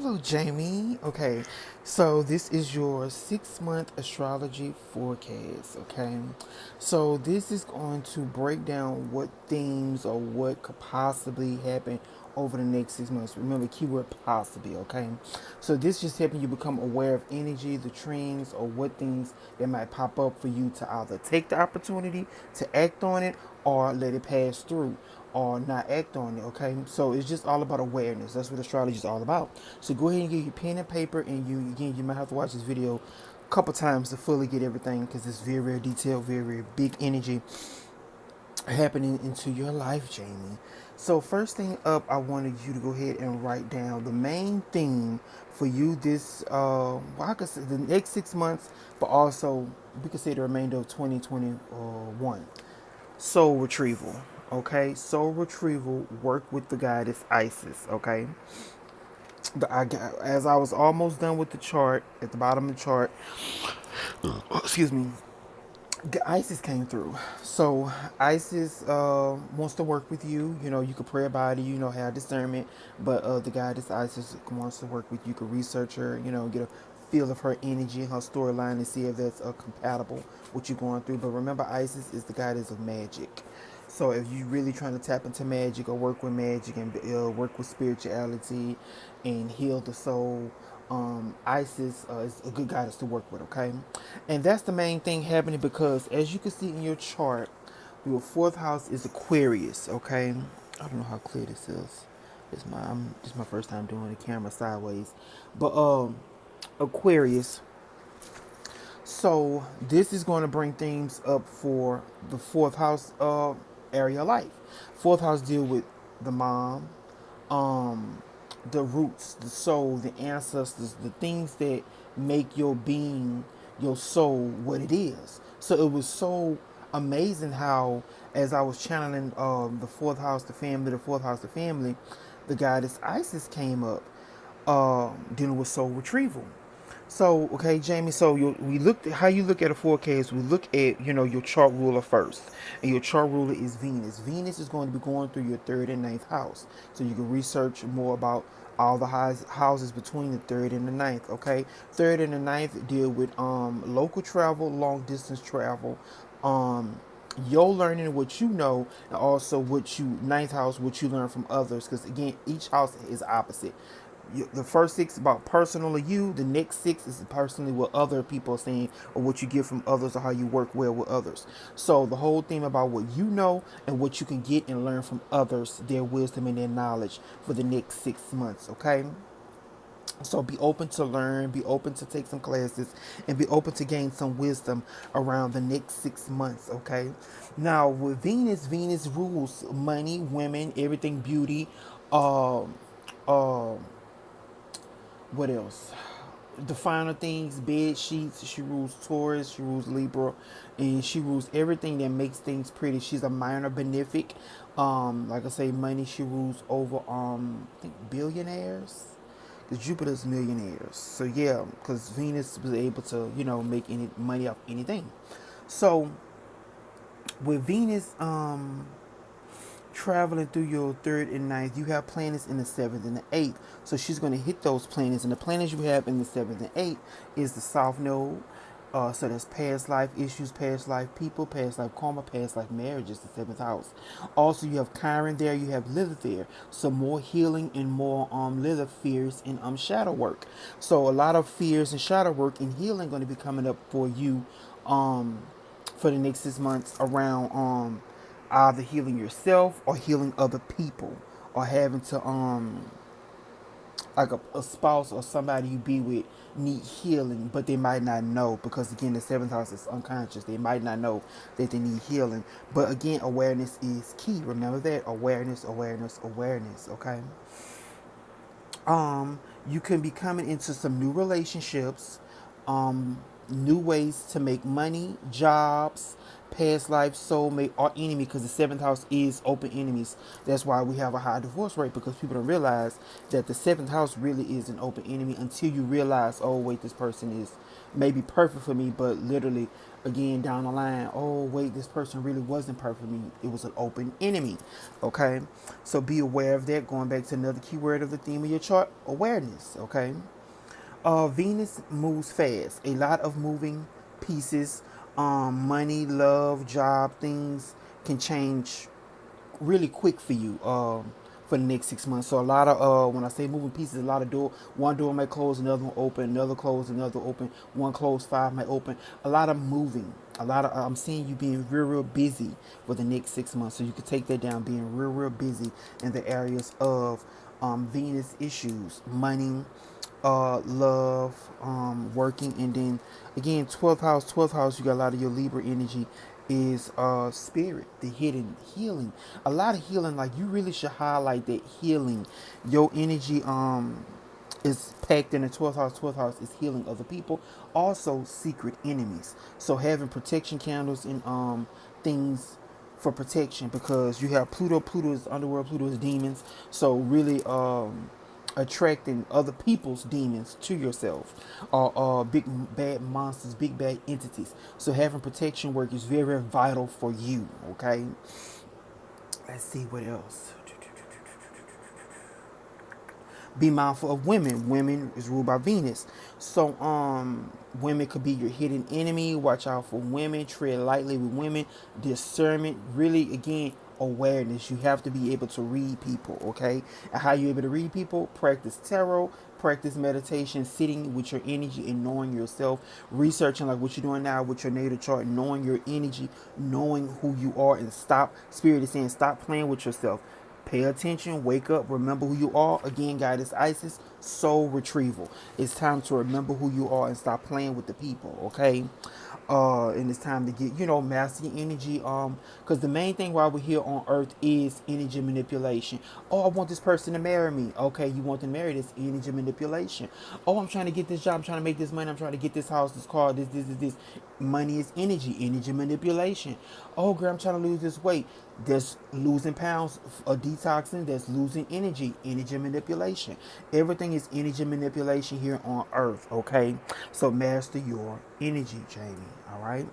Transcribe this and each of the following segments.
Hello, Jamie. Okay, so this is your 6 month astrology forecast. Okay, so this is going to break down what themes or what could possibly happen over the next 6 months. Remember, keyword possibly. Okay, so this just helping you become aware of energy, the trends, or what things that might pop up for you to either take the opportunity to act on it or let it pass through or not act on it. Okay, so it's just all about awareness. That's what astrology is all about. So go ahead and get your pen and paper, and you might have to watch this video a couple times to fully get everything, because it's very, very detailed, very, very big energy happening into your life, Jamie. So first thing up, I wanted you to go ahead and write down the main theme for you this well, I could say the next 6 months, but also we could say the remainder of 2021. Soul retrieval. Okay, soul retrieval. Work with the goddess Isis. Okay, as I was almost done with the chart at the bottom of the chart. Excuse me. Isis came through. So Isis wants to work with you. You know, you could pray about it. You know, have discernment. But the goddess Isis wants to work with you. You could research her. You know, get a feel of her energy and her storyline and see if that's compatible with you going through. But remember, Isis is the goddess of magic. So if you're really trying to tap into magic or work with magic and work with spirituality and heal the soul, Isis is a good goddess to work with, okay? And that's the main thing happening because, as you can see in your chart, your fourth house is Aquarius, okay? I don't know how clear this is. This is my first time doing the camera sideways, but Aquarius. So this is going to bring things up for the fourth house area of life. Fourth house deal with the mom, um, the roots, the soul, the ancestors, the things that make your being, your soul, what it is. So it was so amazing how, as I was channeling the fourth house, the fourth house, the family, the goddess Isis came up, dealing with soul retrieval. So, okay, Jamie. So we looked at how you look at a forecast. We look at your chart ruler first, and your chart ruler is Venus. Venus is going to be going through your third and ninth house, so you can research more about all the houses between the third and the ninth. Okay, third and the ninth deal with local travel, long distance travel, um your learning what you know, and also what you ninth house what you learn from others, because again each house is opposite. The first six about personally you, the next six is personally what other people are saying or what you get from others or how you work well with others. So the whole thing about what you know and what you can get and learn from others, their wisdom and their knowledge for the next 6 months. Okay, so be open to learn, be open to take some classes, and be open to gain some wisdom around the next 6 months. Okay, now with Venus, Venus rules money, women, everything, beauty, um um what else? The finer things, bed sheets. She rules Taurus, she rules Libra, and she rules everything that makes things pretty. She's a minor benefic. Like I say, money. She rules over I think billionaires. Because Jupiter's millionaires. So yeah, because Venus was able to make any money off anything. So with Venus traveling through your third and ninth, you have planets in the seventh and the eighth. So she's going to hit those planets. And the planets you have in the seventh and eighth is the South Node. So that's past life issues, past life people, past life karma, past life marriages, the seventh house. Also, you have Chiron there, you have Lilith there. So more healing and more Lilith fears and shadow work. So a lot of fears and shadow work and healing going to be coming up for you um for the next 6 months around either healing yourself or healing other people, or having to like a spouse or somebody you be with need healing, but they might not know, because again the seventh house is unconscious. They might not know that they need healing, but again awareness is key. Remember that, awareness, awareness, awareness. Okay, you can be coming into some new relationships, new ways to make money, jobs, past life, soulmate, or enemy, because the seventh house is open enemies. That's why we have a high divorce rate, because people don't realize that the seventh house really is an open enemy until you realize, oh wait, this person is maybe perfect for me, but literally again down the line, oh wait, this person really wasn't perfect for me. It was an open enemy. Okay, so be aware of that. Going back to another keyword of the theme of your chart, awareness. Okay, Venus moves fast. A lot of moving pieces. Money, love, job, things can change really quick for you. For the next 6 months. So a lot of when I say moving pieces, a lot of one door might close, another one open, another close, another open, one close, five might open. A lot of moving. A lot of I'm seeing you being real busy for the next 6 months. So you could take that down, being real busy in the areas of Venus issues, money, love, working, and then again 12th house, you got a lot of your Libra energy is spirit, the hidden healing, a lot of healing. Like you really should highlight that healing. Your energy is packed in the 12th house. 12th house is healing other people, also secret enemies. So having protection candles and things for protection, because you have Pluto is underworld, Pluto is demons. So really attracting other people's demons to yourself, or big bad monsters, big bad entities. So having protection work is very vital for you. Okay, let's see what else. Be mindful of women. Women is ruled by Venus. So women could be your hidden enemy. Watch out for women. Tread lightly with women. Discernment. Really, again, awareness. You have to be able to read people, okay? And how you able to read people? Practice tarot, practice meditation, sitting with your energy and knowing yourself, researching like what you're doing now with your natal chart, knowing your energy, knowing who you are, and stop. Spirit is saying stop playing with yourself. Pay attention, wake up, remember who you are. Again, guidance Isis, soul retrieval. It's time to remember who you are and stop playing with the people, okay? And it's time to get, master your energy. Because the main thing while we're here on earth is energy manipulation. Oh, I want this person to marry me. Okay, you want them to marry, this energy manipulation. Oh, I'm trying to get this job, I'm trying to make this money, I'm trying to get this house, this car, this. Money is energy manipulation. Oh, girl, I'm trying to lose this weight. That's losing pounds, detoxing, that's losing energy manipulation. Everything is energy manipulation here on earth, okay? So master your energy, Jamie, all right?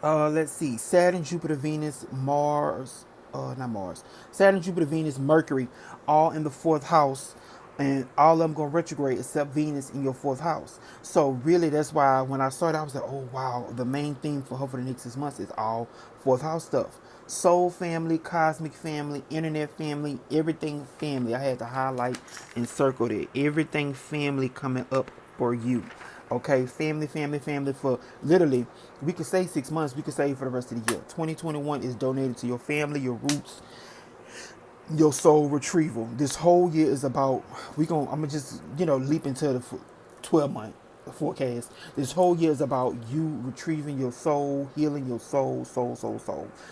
Let's see. Saturn, Jupiter, Venus, Mars, not Mars. Saturn, Jupiter, Venus, Mercury, all in the fourth house, and all of them going retrograde except Venus in your fourth house. So really, that's why when I started, I was like, oh wow, the main theme for her for the next 6 months is all fourth house stuff. Soul family, cosmic family, internet family, everything family. I had to highlight and circle it. Everything family coming up for you. Okay, family for literally, we could say 6 months, we could say for the rest of the year. 2021 is donated to your family, your roots, your soul retrieval. This whole year is about, I'm gonna just, leap into the 12-month forecast. This whole year is about you retrieving your soul, healing your soul.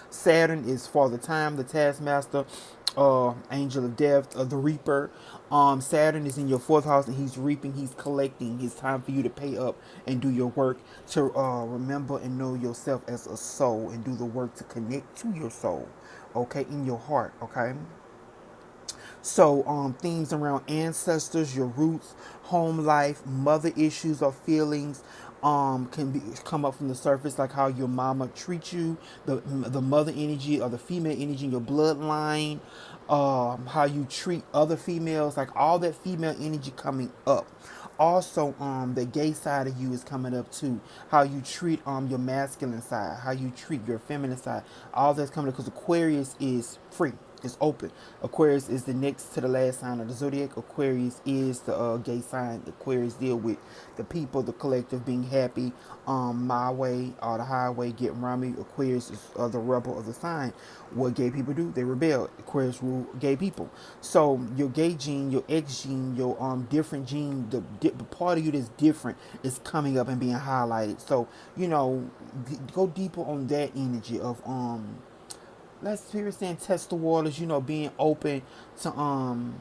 Saturn is for the time, the taskmaster, angel of death, the reaper. Saturn is in your fourth house and he's reaping, he's collecting. It's time for you to pay up and do your work to remember and know yourself as a soul and do the work to connect to your soul, okay, in your heart, okay? So, themes around ancestors, your roots, home life, mother issues or feelings, can be come up from the surface, like how your mama treats you, the mother energy or the female energy in your bloodline, how you treat other females, like all that female energy coming up. Also, the gay side of you is coming up too. How you treat your masculine side, how you treat your feminine side. All that's coming up because Aquarius is free. It's open. Aquarius is the next to the last sign of the zodiac. Aquarius is the gay sign. Aquarius deal with the people, the collective, being happy, my way or the highway, getting around me. Aquarius is the rebel of the sign. What gay people do? They rebel. Aquarius rule gay people. So your gay gene, your X gene, your different gene, the part of you that's different is coming up and being highlighted. So go deeper on that energy of let's spirit saying test the waters, being open to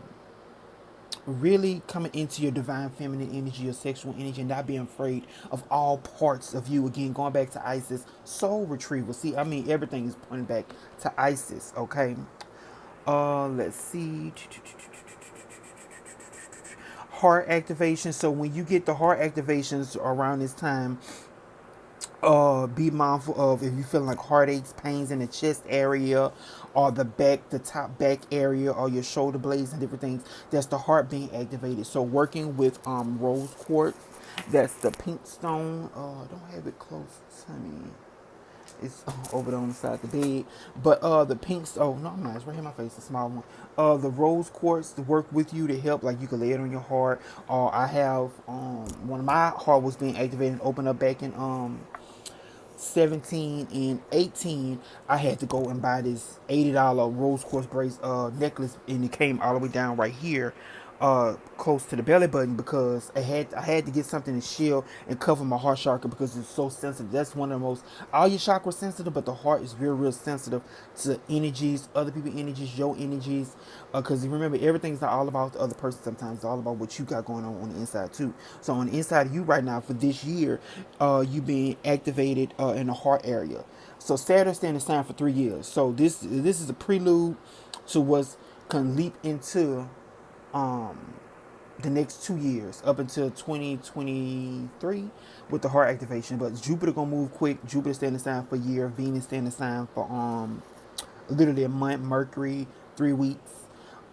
really coming into your divine feminine energy, your sexual energy, and not being afraid of all parts of you. Again, going back to Isis, soul retrieval. See, I mean, everything is pointing back to Isis. Okay. Let's see. Heart activation. So when you get the heart activations around this time, be mindful of if you feel like heartaches, pains in the chest area, or the back, the top back area, or your shoulder blades and different things. That's the heart being activated. So working with rose quartz, that's the pink stone. I don't have it close to me. It's over there on the side of the bed. But the pinks, oh no, I'm not. It's right here in my face, a small one. The rose quartz to work with you to help, like you can lay it on your heart. Or I have one of my heart was being activated and opened up back in 17 and 18. I had to go and buy this $80 rose quartz necklace, and it came all the way down right here, close to the belly button, because I had to get something to shield and cover my heart chakra because it's so sensitive. That's one of the most, all your chakras sensitive, but the heart is real sensitive to energies, other people's energies, your energies. Because remember, everything's not all about the other person. Sometimes it's all about what you got going on the inside too. So on the inside of you right now for this year, you being activated in the heart area. So Saturn standing sign for 3 years. So this is a prelude to what's can leap into um the next 2 years up until 2023 with the heart activation. But Jupiter gonna move quick. Jupiter standing sign for a year. Venus standing sign for literally a month. Mercury 3 weeks.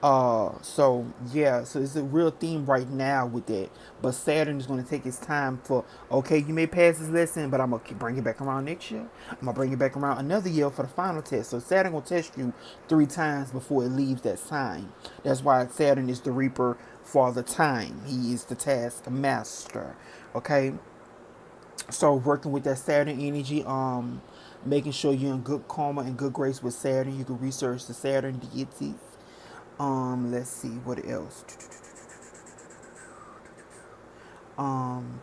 So yeah, so it's a real theme right now with that. But Saturn is going to take its time for, okay, you may pass this lesson, but I'm gonna bring it back around next year. I'm gonna bring it back around another year for the final test. So Saturn will test you 3 times before it leaves that sign. That's why Saturn is the reaper for the time. He is the task master. Okay, so working with that Saturn energy, making sure you're in good karma and good grace with Saturn. You can research the Saturn deities. Let's see what else. Um,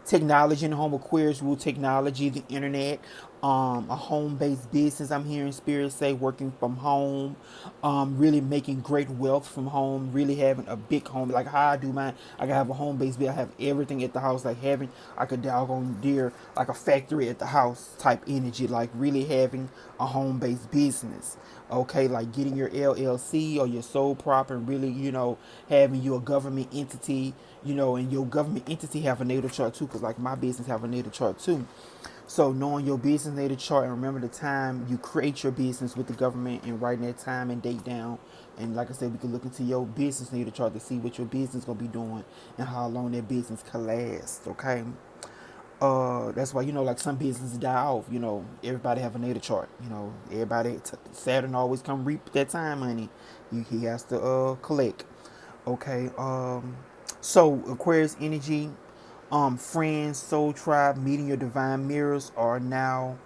Technology in the home Aquarius rule technology, the internet, a home-based business. I'm hearing spirit say working from home, really making great wealth from home, really having a big home. Like how I do mine, I can have a home-based business. I have everything at the house, like having like a doggone deer, like a factory at the house type energy, like really having a home-based business. Okay, like getting your LLC or your sole prop and really, having your government entity, and your government entity have a natal chart too, because like my business have a natal chart too. So knowing your business natal chart and remember the time you create your business with the government and writing that time and date down. And like I said, we can look into your business natal chart to see what your business gonna be doing and how long that business can last. Okay. That's why like some businesses die off. Everybody have a natal chart. Everybody Saturn always come reap that time money. He has to collect. Okay. So Aquarius energy, friends, soul tribe, meeting your divine mirrors are now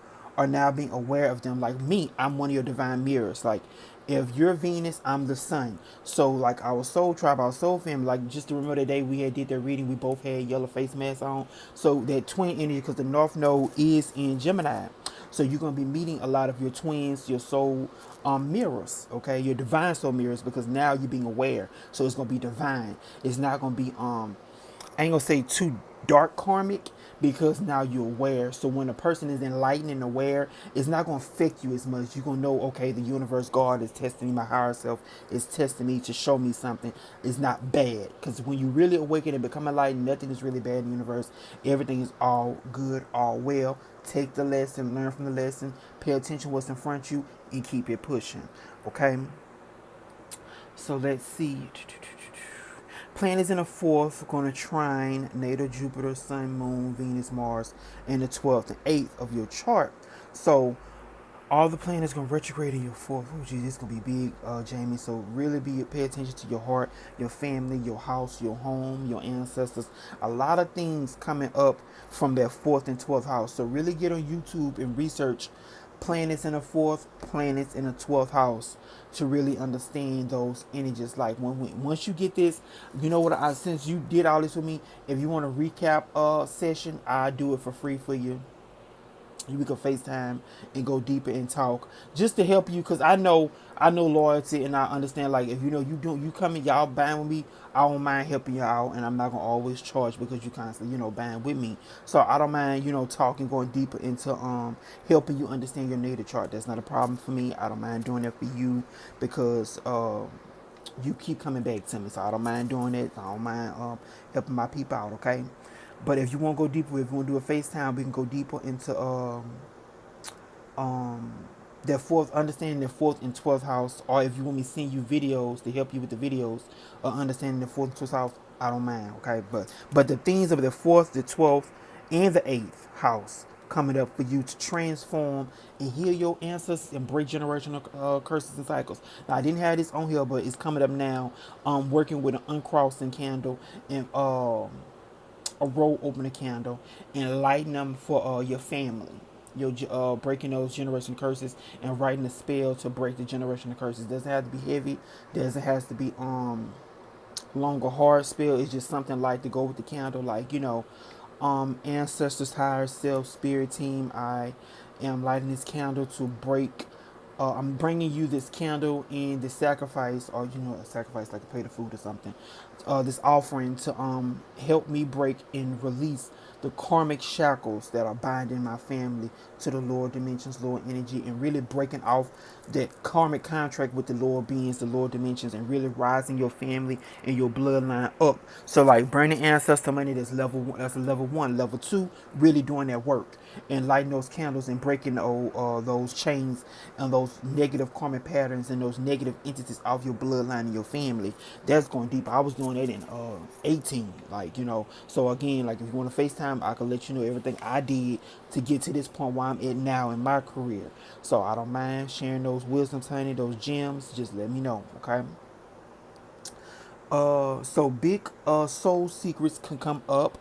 being aware of them. Like me, I'm one of your divine mirrors. Like if you're Venus, I'm the sun. So like our soul tribe, our soul family, like just to remember the day we did that reading, we both had yellow face masks on. So that twin energy, because the North Node is in Gemini. So you're gonna be meeting a lot of your twins, your soul mirrors, okay, your divine soul mirrors, because now you're being aware. So it's gonna be divine. It's not gonna be I ain't gonna say too dark karmic, because now you're aware. So when a person is enlightened and aware, it's not gonna affect you as much. You're gonna know, okay, the universe, God is testing me, my higher self is testing me to show me something. It's not bad. Because when you really awaken and become enlightened, nothing is really bad in the universe. Everything is all good, all well. Take the lesson, learn from the lesson, pay attention what's in front of you, and keep it pushing. Okay? So let's see. Planets in the fourth going to trine natal Jupiter, Sun, Moon, Venus, Mars, in the 12th and 8th of your chart. So all the planets going to retrograde in your fourth. Oh, geez, this going to be big, Jamie. So really pay attention to your heart, your family, your house, your home, your ancestors. A lot of things coming up from that fourth and 12th house. So really get on YouTube and research planets in the fourth, planets in the 12th house to really understand those energies. Like once you get this, since you did all this with me, if you want a recap session, I do it for free for you. we could FaceTime and go deeper and talk just to help you, because I know loyalty, and I understand, like, if you come and y'all buying with me, I don't mind helping you out, and I'm not gonna always charge because you constantly buying with me. So I don't mind talking, going deeper into helping you understand your native chart. That's not a problem for me. I don't mind doing that for you because you keep coming back to me, so I don't mind doing it. I don't mind helping my people out, okay? But if you want to go deeper, if you want to do a FaceTime, we can go deeper into um their fourth, understanding the fourth and 12th house, or if you want me to send you videos to help you with the videos of understanding the fourth and 12th house, I don't mind, okay? But the things of the fourth, the 12th, and the eighth house coming up for you to transform and heal your ancestors and break generational curses and cycles. Now I didn't have this on here, but it's coming up now. Working with an uncrossing candle and a roll open a candle and lighting them for your family. You're breaking those generational curses and writing a spell to break the generational curses. Doesn't have to be heavy. Doesn't has to be long or hard spell. It's just something like to go with the candle, like ancestors, higher self, spirit team. I am lighting this candle to break. I'm bringing you this candle in the sacrifice, or a sacrifice like a plate of food or something. This offering to help me break and release the karmic shackles that are binding my family to the lower dimensions, lower energy, and really breaking off that karmic contract with the lower beings, the lower dimensions, and really rising your family and your bloodline up. So like burning ancestor money, that's that's a level one. Level two, really doing that work and lighting those candles and breaking those chains and those negative karmic patterns and those negative entities off your bloodline and your family. That's going deep. I was doing that in 18, like so again, like if you want to FaceTime, I can let you know everything I did to get to this point where I'm at now in my career. So I don't mind sharing those wisdoms, honey, those gems. Just let me know, okay? So big soul secrets can come up.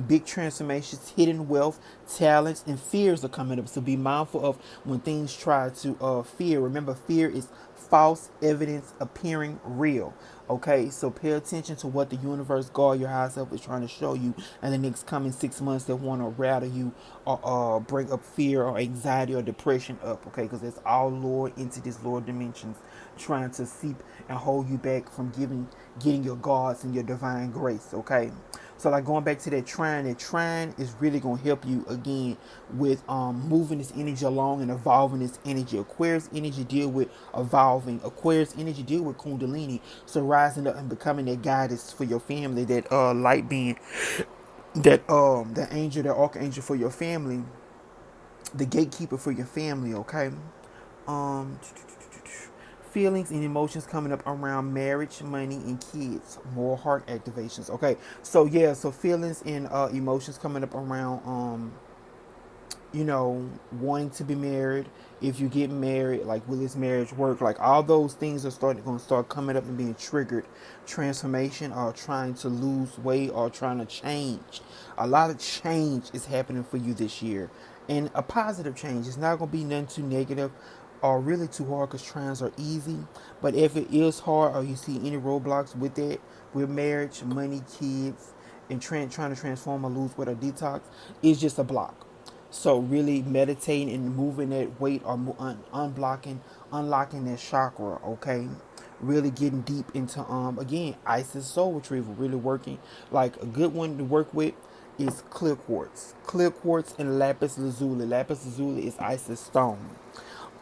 Big transformations, hidden wealth, talents, and fears are coming up. So be mindful of when things try to fear. Remember, fear is false evidence appearing real. Okay, so pay attention to what the universe, God, your higher self is trying to show you in the next coming 6 months that want to rattle you or bring up fear or anxiety or depression up. Okay, because it's all lower entities, lower dimensions trying to seep and hold you back from getting your gods and your divine grace. Okay, so like going back to that trine is really going to help you again with moving this energy along and evolving this energy. Aquarius energy deal with evolving. Aquarius energy deal with kundalini, so rising up and becoming that guidance for your family, that light being, that angel, that archangel for your family, the gatekeeper for your family. Okay, um feelings and emotions coming up around marriage, money, and kids. More heart activations. Okay, so yeah, so feelings and emotions coming up around wanting to be married. If you get married, like will this marriage work? Like all those things are going to start coming up and being triggered. Transformation, or trying to lose weight, or trying to change. A lot of change is happening for you this year, and a positive change. It's not going to be nothing too negative or really too hard, because trans are easy. But if it is hard, or you see any roadblocks with it, with marriage, money, kids, and trying to transform or lose weight or detox, it's just a block. So really meditating and moving that weight, or unlocking that chakra. Okay, really getting deep into again, Isis soul retrieval, really working. Like a good one to work with is clear quartz and lapis lazuli. Lapis lazuli is Isis stone.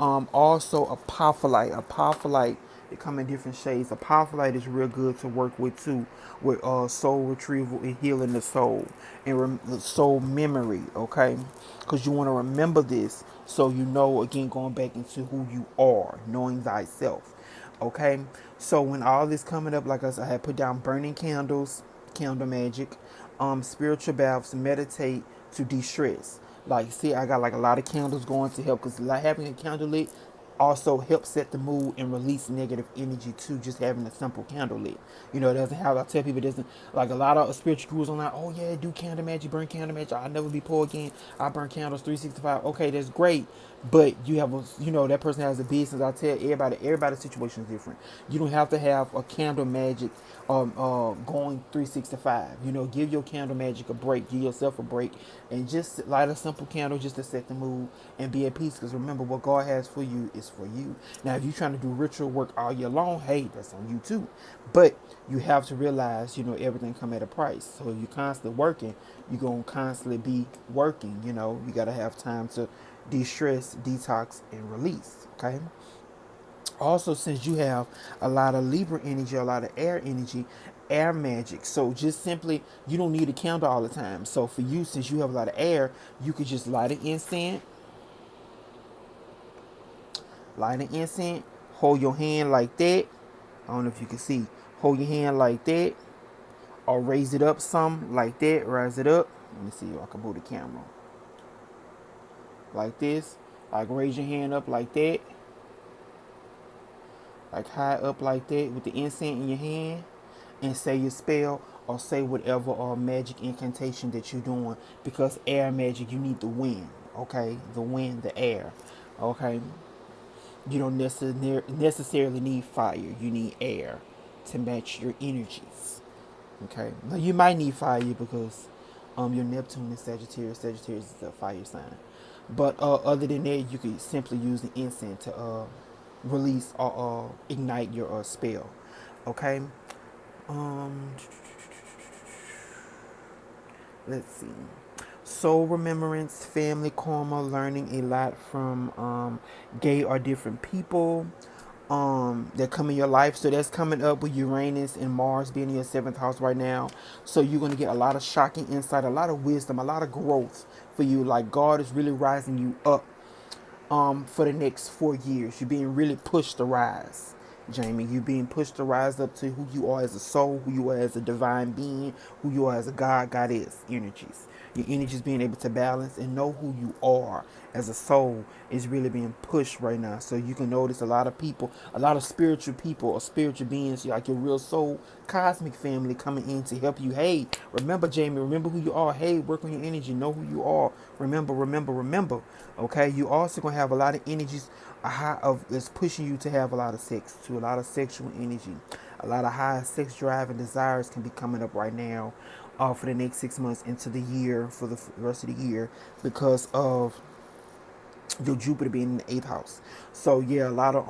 Also apophyllite, it come in different shades. Apophyllite is real good to work with too, with soul retrieval and healing the soul and the soul memory. Okay, because you want to remember this, so again, going back into who you are, knowing thyself. Okay, so when all this coming up, like I had put down burning candles, candle magic, spiritual baths, meditate to de-stress. Like, see, I got like a lot of candles going to help, because like having a candle lit, Also help set the mood and release negative energy too, just having a simple candle lit. It doesn't have, I tell people, it doesn't, like a lot of spiritual gurus online, oh yeah, do candle magic, burn candle magic, I'll never be poor again, I burn candles 365. Okay, that's great, but you have a, that person has a business. I tell everybody's situation is different. You don't have to have a candle magic going 365. Give your candle magic a break, give yourself a break, and just light a simple candle just to set the mood and be at peace. Because remember, what God has for you is for you. Now, if you're trying to do ritual work all year long, hey, that's on you too. But you have to realize, everything come at a price. So if you're constantly working, you're gonna constantly be working. You gotta have time to de-stress, detox, and release. Okay. Also, since you have a lot of Libra energy, a lot of air energy, air magic, so just simply, you don't need a candle all the time. So for you, since you have a lot of air, you could just light an incense, hold your hand like that. I don't know if you can see. Hold your hand like that, or raise it up some like that. Rise it up. Let me see if I can move the camera like this. Like raise your hand up like that, like high up like that with the incense in your hand, and say your spell or say whatever or magic incantation that you're doing. Because air magic, you need the wind. Okay, the wind, the air. Okay, you don't necessarily need fire. You need air to match your energies. Okay, now you might need fire because your Neptune is Sagittarius. Sagittarius is a fire sign. But other than that, you could simply use the incense to release or ignite your spell. Okay. Um, let's see. Soul remembrance, family karma, learning a lot from gay or different people that come in your life. So that's coming up with Uranus and Mars being in your seventh house right now. So you're going to get a lot of shocking insight, a lot of wisdom, a lot of growth for you. Like God is really rising you up for the next 4 years. You're being really pushed to rise, Jamie. You're being pushed to rise up to who you are as a soul, who you are as a divine being, who you are as a God, goddess energies. Your energies being able to balance and know who you are as a soul is really being pushed right now. So you can notice a lot of people, a lot of spiritual people or spiritual beings, like your real soul, cosmic family coming in to help you. Hey, remember, Jamie, remember who you are. Hey, work on your energy. Know who you are. Remember. Okay, you also gonna have a lot of energies that's pushing you to have a lot of sex, to a lot of sexual energy, a lot of high sex drive and desires can be coming up right now, for the next 6 months into the year, for the rest of the year, because of the Jupiter being in the eighth house. So yeah, a lot of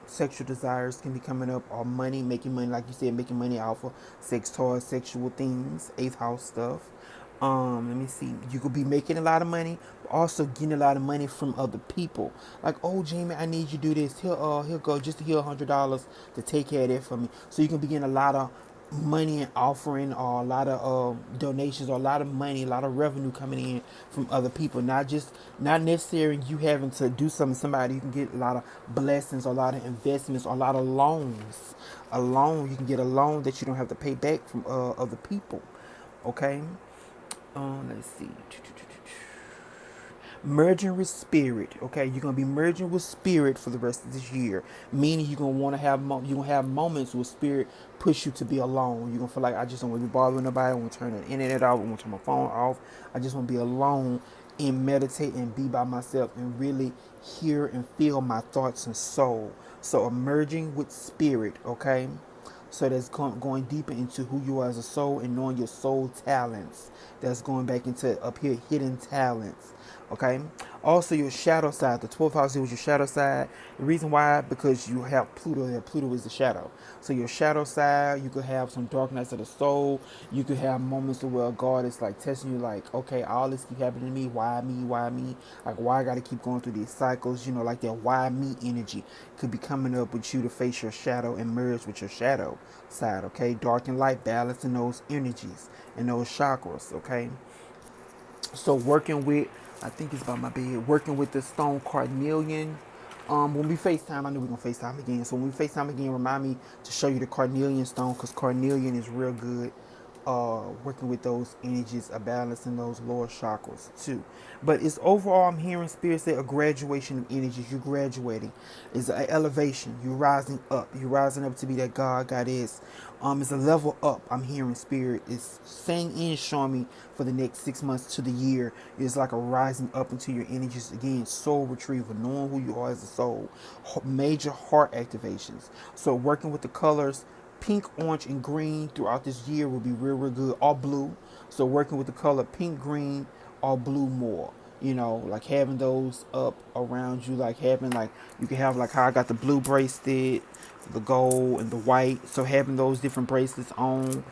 sexual desires can be coming up, or money, making money, like you said, making money off of sex toys, sexual things, eighth house stuff. Let me see. You could be making a lot of money, but also getting a lot of money from other people. Like, oh, Jamie, I need you to do this. He'll go just to hear $100 to take care of that for me. So you can be getting a lot of money and offering, or a lot of donations, or a lot of money, a lot of revenue coming in from other people. Not necessarily you having to do something to somebody. You can get a lot of blessings, or a lot of investments, or a lot of loans. A loan, you can get a loan that you don't have to pay back from other people. Okay. Let's see. Merging with spirit. Okay, you're gonna be merging with spirit for the rest of this year. Meaning you're gonna want to have you're gonna have moments where spirit push you to be alone. You're gonna feel like, I just don't want to be bothering nobody. I want to turn the internet off. I want to turn my phone off. I just want to be alone and meditate and be by myself and really hear and feel my thoughts and soul. So emerging with spirit. Okay. So that's going deeper into who you are as a soul and knowing your soul talents. That's going back into up here hidden talents. Okay. Also your shadow side. The 12th house was your shadow side. The reason why, because you have Pluto there. Pluto is the shadow. So your shadow side, you could have some dark nights of the soul. You could have moments where God is like testing you, like, okay, all this keep happening to me. Why me? Why me? Like, why I gotta keep going through these cycles? Like that why me energy could be coming up with you to face your shadow and merge with your shadow side. Okay. Dark and light, balancing those energies and those chakras. Okay. So working with, I think it's by my bed, working with the stone carnelian. When we FaceTime, I know we're going to FaceTime again. So when we FaceTime again, remind me to show you the carnelian stone, because carnelian is real good working with those energies of balancing those lower chakras too. But it's overall, I'm hearing spirit say a graduation of energies. You're graduating. It's an elevation. You're rising up. You're rising up to be that God, goddess. It's a level up. I'm hearing spirit is saying and showing me for the next 6 months to the year. It's like a rising up into your energies again. Soul retrieval, knowing who you are as a soul. Major heart activations. So working with the colors pink, orange, and green throughout this year will be real, real good. Or blue. So working with the color pink, green, or blue more. You know, like having those up around you, like having like you can have like how I got the blue bracelet, the gold and the white. So having those different bracelets on,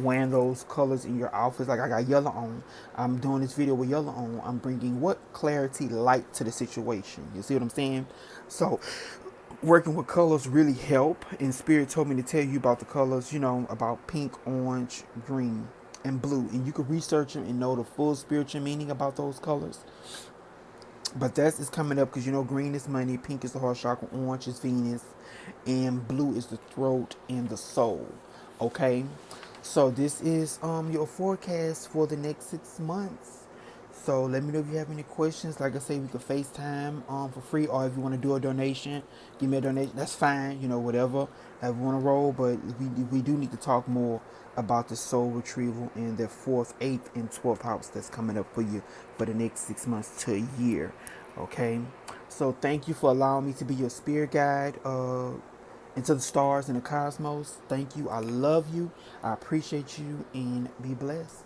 wearing those colors in your outfits. Like I got yellow on. I'm doing this video with yellow on. I'm bringing what clarity, light to the situation. You see what I'm saying? So working with colors really help, and spirit told me to tell you about the colors, you know, about pink, orange, green, and blue, and you can research them and know the full spiritual meaning about those colors. But that's is coming up because you know green is money, pink is the heart chakra, orange is Venus, and blue is the throat and the soul. Okay, so this is your forecast for the next 6 months. So let me know if you have any questions. Like I say, we could FaceTime for free, or if you want to do a donation, give me a donation. That's fine, you know, whatever. I want to roll, but we do need to talk more about the soul retrieval and the fourth, eighth, and 12th house that's coming up for you for the next 6 months to a year. Okay, so thank you for allowing me to be your spirit guide into the stars and the cosmos. Thank you. I love you. I appreciate you, and be blessed.